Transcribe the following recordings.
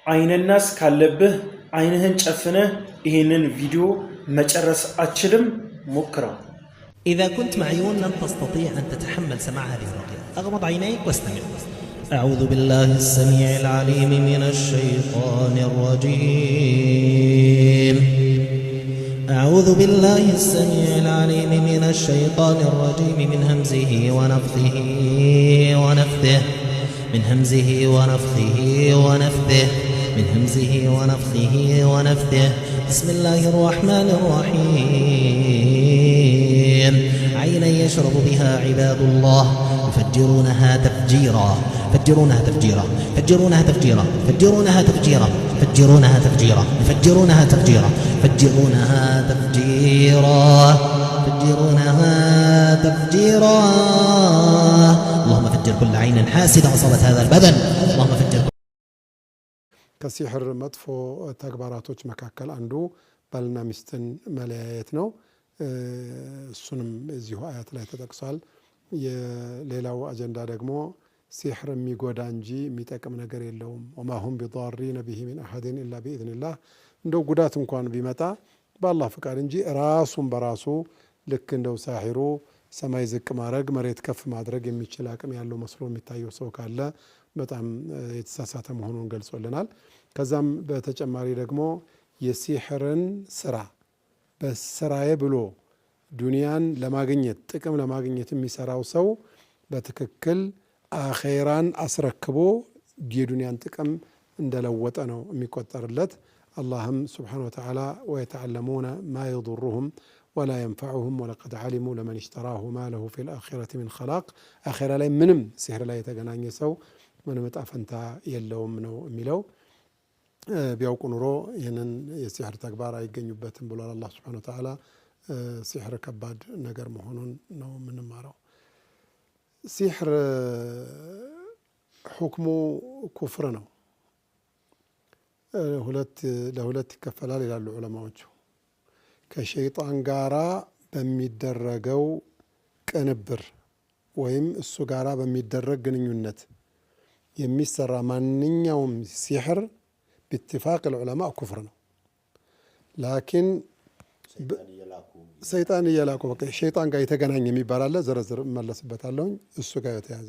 አይነ ናስ ካለብህ አይንህን ጨፍነህ ይህንን ቪዲዮ መጨረስ አትችልም። ሞክረው። إذا كنت معيون لن تستطيع أن تتحمل سماع هذه الرقية. أغمض عينيك واستمع. أعوذ بالله السميع العليم من الشيطان الرجيم. أعوذ بالله السميع العليم من الشيطان الرجيم من همزه ونفثه ونفثه من همزه ونفثه ونفثه من همزه ونفثه ونفثه. بسم الله الرحمن الرحيم. عينا يشرب بها عباد الله يفجرونها تفجيرا فجرونها تفجيرا فجرونها تفجيرا فجرونها تفجيرا فجرونها تفجيرا فجرونها تفجيرا فجرونها تفجيرا فجرونها تفجيرا. اللهم فجر كل عين حاسدة أصابت هذا البدن. اللهم فجر ከሲሕር መጥፎ ተግባራቶች መካከል አንዱ ባልና ሚስትን መለያየት ነው። እሱንም እዚሁ አያት ላይ ተጠቅሷል። የሌላው አጀንዳ ደግሞ ሲሕር የሚጎዳ እንጂ የሚጠቅም ነገር የለውም። ወማ ሁም ቢዳሪነ ቢሂ ሚን አሐድን ኢላ ቢኢዝኒላህ። እንደው ጉዳት እንኳን ቢመጣ በአላህ ፍቃድ እንጂ ራሱን በራሱ ልክ እንደው ሳሒሩ ሰማይ ዝቅ ማድረግ መሬት ከፍ ማድረግ የሚችል አቅም ያለው መስሎ የሚታየው ሰው ካለ በጣም የተሳሳተ መሆኑን ገልጾልናል። ከዛም በተጨማሪ ደግሞ የሲሕርን ስራ በስራዬ ብሎ ዱንያን ለማግኘት ጥቅም ለማግኘት የሚሰራው ሰው በትክክል አኼራን አስረክቦ የዱንያን ጥቅም እንደለወጠ ነው የሚቆጠርለት። አላህም ስብሓነሁ ወተዓላ ወየተዓለሙነ ማ የዱሩሁም ወላ የንፈዑሁም ወለቀድ ዓሊሙ ለመን እሽተራሁ ማ ለሁ ፊል አኺረቲ ሚን ኸላቅ። አኼራ ላይ ምንም ሲሕር ላይ የተገናኘ ሰው ምንም እጣ ፈንታ የለውም ነው የሚለው። ቢያውቁ ኑሮ ይህንን የሲሕር ተግባር አይገኙበትም ብሏል አላህ ስብሓነሁ ወተዓላ። ሲሕር ከባድ ነገር መሆኑን ነው የምንማረው። ሲሕር ሁክሙ ኩፍር ነው። ለሁለት ይከፈላል ይላሉ ዑለማዎቹ። ከሸይጣን ጋራ በሚደረገው ቅንብር ወይም እሱ ጋራ በሚደረግ ግንኙነት የሚሰራ ማንኛውም ሲሕር باتفاق العلماء كفر ነው። ላኪን ሰይጣን እየላኩ በቃ ሸይጣን ጋር የተገናኘ የሚባል አለ። ዝርዝር እመለስበታለሁ። እሱ ጋር የተያዘ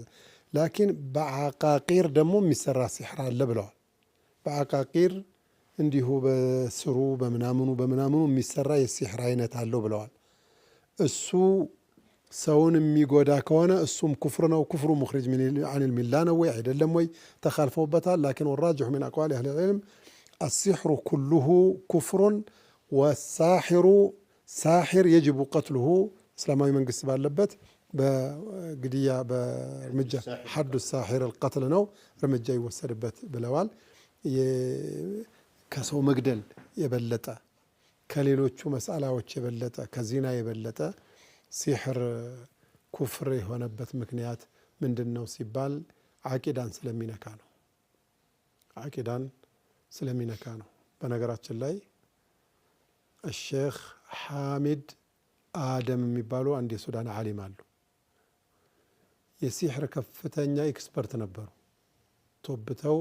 ላኪን በአቃቂር ደግሞ የሚሰራ ሲሕር አለ ብለዋል። በአቃቂር እንዲሁ በስሩ በምናምኑ የሚሰራ የሲሕር አይነት አለው ብለዋል። እሱ ሰውን የሚጎዳ ከሆነ እሱም ኩፍር ነው። ኩፍሩ ሙኽሪጅ አን ልሚላ ነው ወይ አይደለም ወይ ተካልፈውበታል። ላኪን ወራጅሑ ሚን አቅዋል አህሊ ልዕልም አሲሕሩ ኩሉሁ ኩፍሩን ወሳሒሩ ሳሒር የጅቡ ቀትሉሁ። እስላማዊ መንግስት ባለበት በግድያ በእርምጃ ሐዱ ሳሒር አልቀትል ነው እርምጃ ይወሰድበት ብለዋል። ከሰው መግደል የበለጠ ከሌሎቹ መስአላዎች የበለጠ ከዚና የበለጠ ሲሕር ኩፍር የሆነበት ምክንያት ምንድን ነው ሲባል አቂዳን ስለሚነካ ነው። አቂዳን ስለሚነካ ነው። በነገራችን ላይ ሼክ ሐሚድ አደም የሚባሉ አንድ የሱዳን ዓሊም አሉ። የሲሕር ከፍተኛ ኤክስፐርት ነበሩ። ቶብተው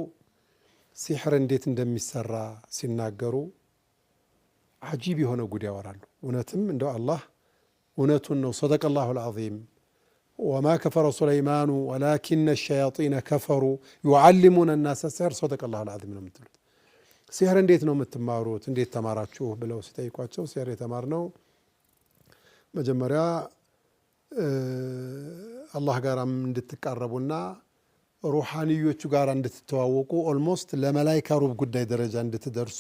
ሲሕር እንዴት እንደሚሰራ ሲናገሩ አጂብ የሆነ ጉድ ያወራሉ። እውነትም እንደው አላህ እውነቱን ነው። ሰደቀ ላሁ ልዓዚም ወማ ከፈረ ሱለይማኑ ወላኪነ ሸያጢነ ከፈሩ ዩዓሊሙነ ናሰ ሲሕር። ሰደቀ ላሁ ልዓዚም ነው የምትሉት። ሲሕር እንዴት ነው የምትማሩት? እንዴት ተማራችሁ ብለው ሲጠይቋቸው ሲሕር የተማርነው መጀመሪያ አላህ ጋራም እንድትቃረቡና ሩሓንዮቹ ጋር እንድትተዋወቁ ኦልሞስት ለመላይካ ሩብ ጉዳይ ደረጃ እንድትደርሱ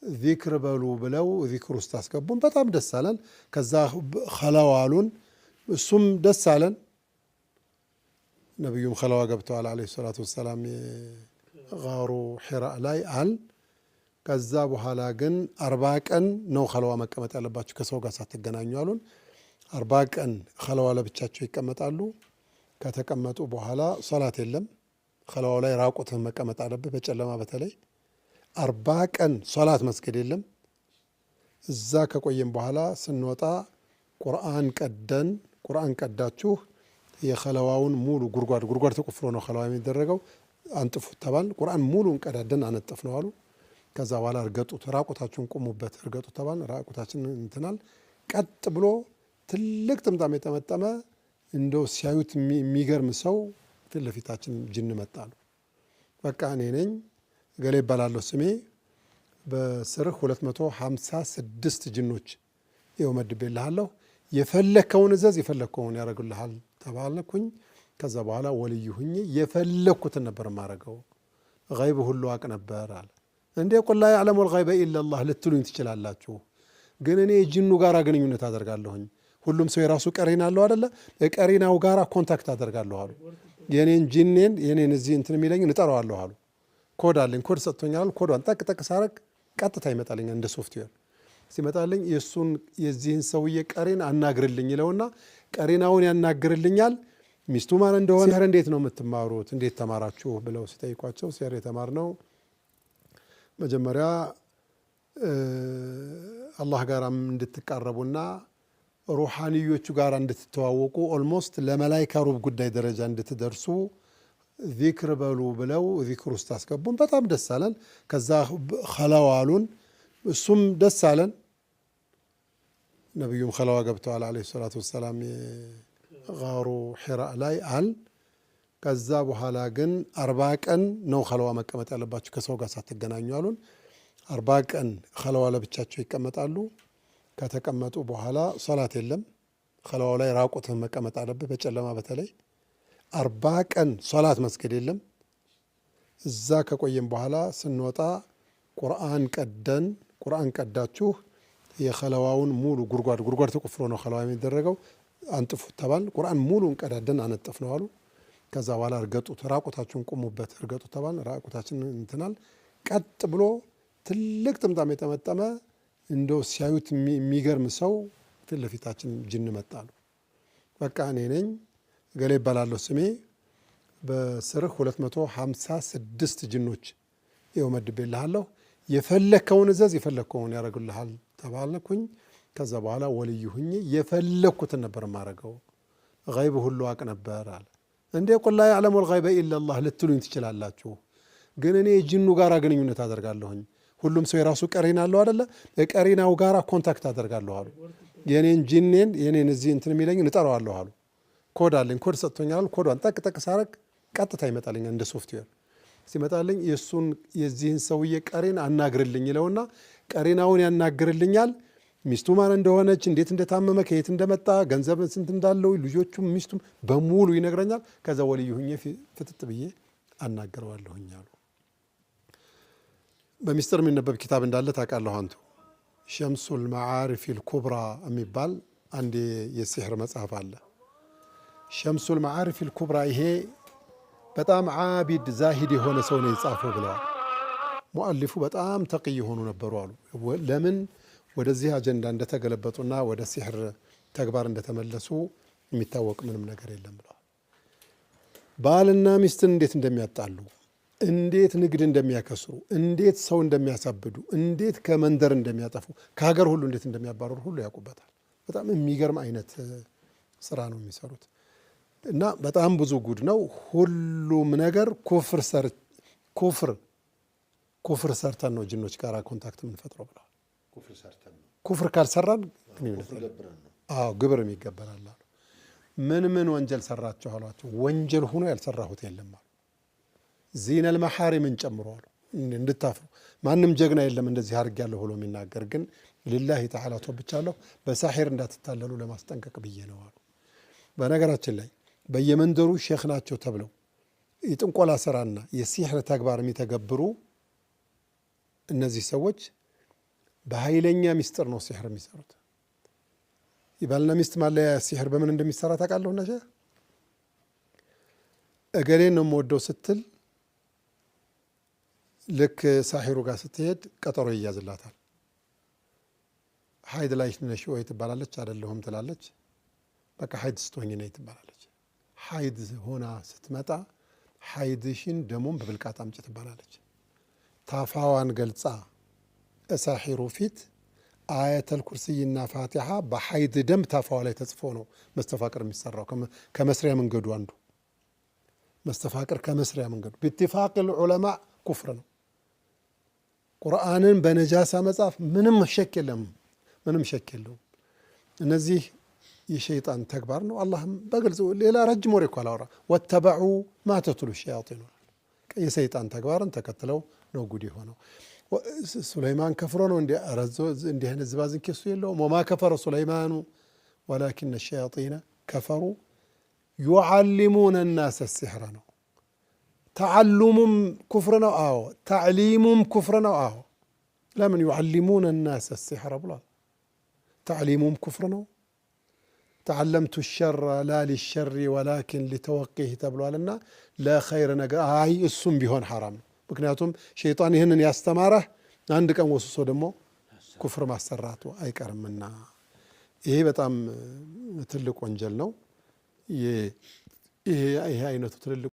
ዚክር በሉ ብለው ዚክር ውስጥ አስገቡን። በጣም ደስ አለን። ከዛ ኸለዋ አሉን። እሱም ደስ አለን። ነቢዩም ኸለዋ ገብተዋል ዓለይሂ ሰላቱ ወሰላም ጋሩ ሒራ ላይ አል። ከዛ በኋላ ግን 40 ቀን ነው ኸለዋ መቀመጥ ያለባችሁ ከሰው ጋር ሳትገናኙ አሉን። 40 ቀን ኸለዋ ለብቻቸው ይቀመጣሉ። ከተቀመጡ በኋላ ሶላት የለም። ኸለዋው ላይ ራቁትህን መቀመጥ አለብህ፣ በጨለማ በተለይ 40 ቀን ሶላት መስገድ የለም። እዛ ከቆየም በኋላ ስንወጣ ቁርአን ቀዳችሁ የኸለዋውን ሙሉ ጉድጓድ ተቆፍሮ ነው ኸለዋ የሚደረገው። አንጥፉት ተባልን። ቁርአን ሙሉን ቀዳደን አነጠፍ ነው አሉ። ከዛ በኋላ እርገጡት፣ ራቁታችሁን ቁሙበት፣ እርገጡት ተባልን። ራቁታችን እንትናል። ቀጥ ብሎ ትልቅ ጥምጣም የጠመጠመ እንደው ሲያዩት የሚገርም ሰው ፊት ለፊታችን ጅን መጣሉ። በቃ እኔ ነኝ ገሌ ይባላለሁ ስሜ፣ በስርህ 256 ጅኖች ይኸው መድቤልሃለሁ፣ የፈለከውን እዘዝ የፈለከውን ያደርጉልሃል ተባልኩኝ። ከዛ በኋላ ወልዩ ሁኜ የፈለኩትን ነበር ማረገው፣ ገይብ ሁሉ አቅ ነበር አለ። እንዴ ቁል ላ ያዕለሙል ገይበ ኢለላህ ልትሉኝ ትችላላችሁ፣ ግን እኔ ጅኑ ጋር ግንኙነት አደርጋለሁኝ። ሁሉም ሰው የራሱ ቀሪና አለው አይደለ? ቀሪናው ጋር ኮንታክት አደርጋለሁ አሉ። የኔን ጂኔን የኔን እዚህ እንትን የሚለኝ እጠራዋለሁ አሉ። ኮድ አለኝ፣ ኮድ ሰጥቶኛል። ኮዷን ጠቅ ጠቅ ሳረግ ቀጥታ ይመጣልኛል እንደ ሶፍትዌር። ሲመጣልኝ የእሱን የዚህን ሰውዬ ቀሪን አናግርልኝ ይለውና ቀሪናውን ያናግርልኛል። ሚስቱ ማን እንደሆነ ሲህር እንዴት ነው የምትማሩት? እንዴት ተማራችሁ ብለው ሲጠይቋቸው ሲህር የተማርነው መጀመሪያ አላህ ጋር እንድትቃረቡና ሩሃንዮቹ ጋር እንድትተዋወቁ ኦልሞስት ለመላይካ ሩብ ጉዳይ ደረጃ እንድትደርሱ ዚክር በሉ ብለው ዚክር ውስጥ አስገቡን። በጣም ደስ አለን። ከዛ ኸለዋ አሉን፣ እሱም ደስ አለን። ነቢዩም ኸለዋ ገብተዋል ዓለይሂ ሰላቱ ወሰላም ጋሩ ሒራ ላይ አል። ከዛ በኋላ ግን 40 ቀን ነው ኸለዋ መቀመጥ ያለባቸው ከሰው ጋር ሳትገናኙ አሉን። 40 ቀን ኸለዋ ለብቻቸው ይቀመጣሉ። ከተቀመጡ በኋላ ሶላት የለም። ኸለዋው ላይ ራቁትህን መቀመጥ አለብህ፣ በጨለማ በተለይ 40 ቀን ሶላት መስገድ የለም። እዛ ከቆየም በኋላ ስንወጣ ቁርአን ቀደን፣ ቁርአን ቀዳችሁ የኸለዋውን ሙሉ ጉድጓድ ተቆፍሮ ነው ኸለዋ የሚደረገው፣ አንጥፉት ተባል። ቁርአን ሙሉን ቀዳደን አነጠፍ ነው አሉ። ከዛ በኋላ እርገጡት፣ ራቁታችሁን ቁሙበት፣ እርገጡት ተባል። ራቁታችን እንትናል። ቀጥ ብሎ ትልቅ ጥምጣም የጠመጠመ እንደው ሲያዩት የሚገርም ሰው ፊት ለፊታችን ጅን መጣሉ። በቃ እኔ ነኝ ገሌ ይባላለሁ ስሜ፣ በስርህ 256 ጅኖች ይኸው መድቤልሃለሁ፣ የፈለከውን እዘዝ የፈለከውን ያደርጉልሃል ተባልኩኝ። ከዛ በኋላ ወልዩ ሁኜ የፈለኩትን ነበር ማረገው፣ ገይብ ሁሉ አቅ ነበር አለ። እንዴ ቁል ላ ያዕለሙል ገይበ ኢለላህ ልትሉኝ ትችላላችሁ፣ ግን እኔ ጅኑ ጋር ግንኙነት አደርጋለሁኝ። ሁሉም ሰው የራሱ ቀሪና አለው አይደለ? ቀሪናው ጋር ኮንታክት አደርጋለሁ አሉ። የኔን ጂኔን የኔን እዚህ እንትን የሚለኝ እጠራዋለሁ አሉ። ኮድ አለኝ፣ ኮድ ሰጥቶኛል። ኮዷን ጠቅ ጠቅ ሳረግ ቀጥታ ይመጣልኛል እንደ ሶፍትዌር። ሲመጣልኝ የእሱን የዚህን ሰውዬ ቀሪን አናግርልኝ ይለውና ቀሪናውን ያናግርልኛል። ሚስቱ ማን እንደሆነች፣ እንዴት እንደታመመ፣ ከየት እንደመጣ፣ ገንዘብ ስንት እንዳለው፣ ልጆቹም ሚስቱም በሙሉ ይነግረኛል። ከዛ ወልዩ ሁኜ ፍጥጥ ብዬ አናግረዋለሁኝ አሉ። በሚስጥር የሚነበብ ኪታብ እንዳለ ታውቃለሁ አንቱ። ሸምሱል መዓሪፊል ኩብራ የሚባል አንድ የሲሕር መጽሐፍ አለ። ሸምሱል መዓሪፊል ኩብራ ይሄ በጣም ዓቢድ ዛሂድ የሆነ ሰው ነው የጻፈው ብለዋል። ሙአሊፉ በጣም ተቅይ የሆኑ ነበሩ አሉ። ለምን ወደዚህ አጀንዳ እንደተገለበጡና ወደ ሲሕር ተግባር እንደተመለሱ የሚታወቅ ምንም ነገር የለም ብለዋል። ባልና ሚስትን እንዴት እንደሚያጣሉ፣ እንዴት ንግድ እንደሚያከስሩ፣ እንዴት ሰው እንደሚያሳብዱ፣ እንዴት ከመንደር እንደሚያጠፉ፣ ከሀገር ሁሉ እንዴት እንደሚያባረሩ ሁሉ ያውቁበታል። በጣም የሚገርም አይነት ስራ ነው የሚሰሩት እና በጣም ብዙ ጉድ ነው። ሁሉም ነገር ኩፍር ሰርተን ነው ጅኖች ጋር ኮንታክት የምንፈጥረው ብለዋል። ኩፍር ካልሰራን ግብር ይገበራል አሉ። ምን ወንጀል ሰራችሁ አሏቸው። ወንጀል ሆኖ ያልሰራሁት የለም አሉ። ዚነል መሐሪምን ጨምሮ አሉ። እንድታፍሩ ማንም ጀግና የለም እንደዚህ አድርጌያለሁ ብሎ የሚናገር ግን ሊላሂ ተዓላ ተወብቻለሁ፣ በሳሒር እንዳትታለሉ ለማስጠንቀቅ ብዬ ነው አሉ። በነገራችን ላይ በየመንደሩ ሼክ ናቸው ተብለው የጥንቆላ ስራና የሲሕር ተግባር የሚተገብሩ እነዚህ ሰዎች በኃይለኛ ሚስጥር ነው ሲሕር የሚሰሩት። የባልና ሚስት ማለያ ሲሕር በምን እንደሚሰራ ታውቃለሁ? ነሸ እገሌን ነው የምወደው ስትል ልክ ሳሒሩ ጋር ስትሄድ ቀጠሮ ይያዝላታል። ሀይድ ላይ ነሽ ወይ ትባላለች። አይደለሁም ትላለች። በቃ ሀይድ ስትሆኝ ነይ ትባላለች። ሀይድ ሆና ስትመጣ ሀይድሽን ደሞም በብልቃጥ አምጪ ትባላለች። ታፋዋን ገልጻ እሳሒሩ ፊት አየተል ኩርሲይና ፋቲሓ በሀይድ ደም ታፋዋ ላይ ተጽፎ ነው መስተፋቅር የሚሰራው። ከመስሪያ መንገዱ አንዱ መስተፋቅር ከመስሪያ መንገዱ باتفاق العلماء ኩፍር ነው። ቁርአንን በነጃሳ መጻፍ ምንም ሸክ የለም፣ ምንም ሸክ የለውም። እነዚህ የሸይጣን ተግባር ነው። አላህም በግልጽ ሌላ ረጅም ወሬ እኮ አላወራ ወተበዑ ማ ተትሉ ሸያጢን የሰይጣን ተግባርን ተከትለው ነው ጉድ የሆነው። ሱለይማን ከፍሮ ነው እንዲህ አይነት ዝባዝንኬ እሱ የለውም። ወማ ከፈረ ሱለይማኑ ወላኪነ ሸያጢነ ከፈሩ ዩዓሊሙነ ናስ ሲሕረ ነው። ተዓሉሙም ኩፍር ነው። አዎ ተዕሊሙም ኩፍር ነው። አዎ ለምን ዩዓሊሙነ ናስ ሲሕረ ብሏል። ተዕሊሙም ኩፍር ነው። ተዓለምቱ ሸረ ላ ሊሸሪ ወላኪን ሊተወቂህ ተብሏልና ለኸይር ነገር አይ እሱም ቢሆን ሐራም ነው። ምክንያቱም ሸይጣን ይህንን ያስተማረህ አንድ ቀን ወስሶ ደግሞ ኩፍር ማሰራቱ አይቀርምና ይሄ በጣም ትልቅ ወንጀል ነው። ይሄ አይነቱ ትልልቅ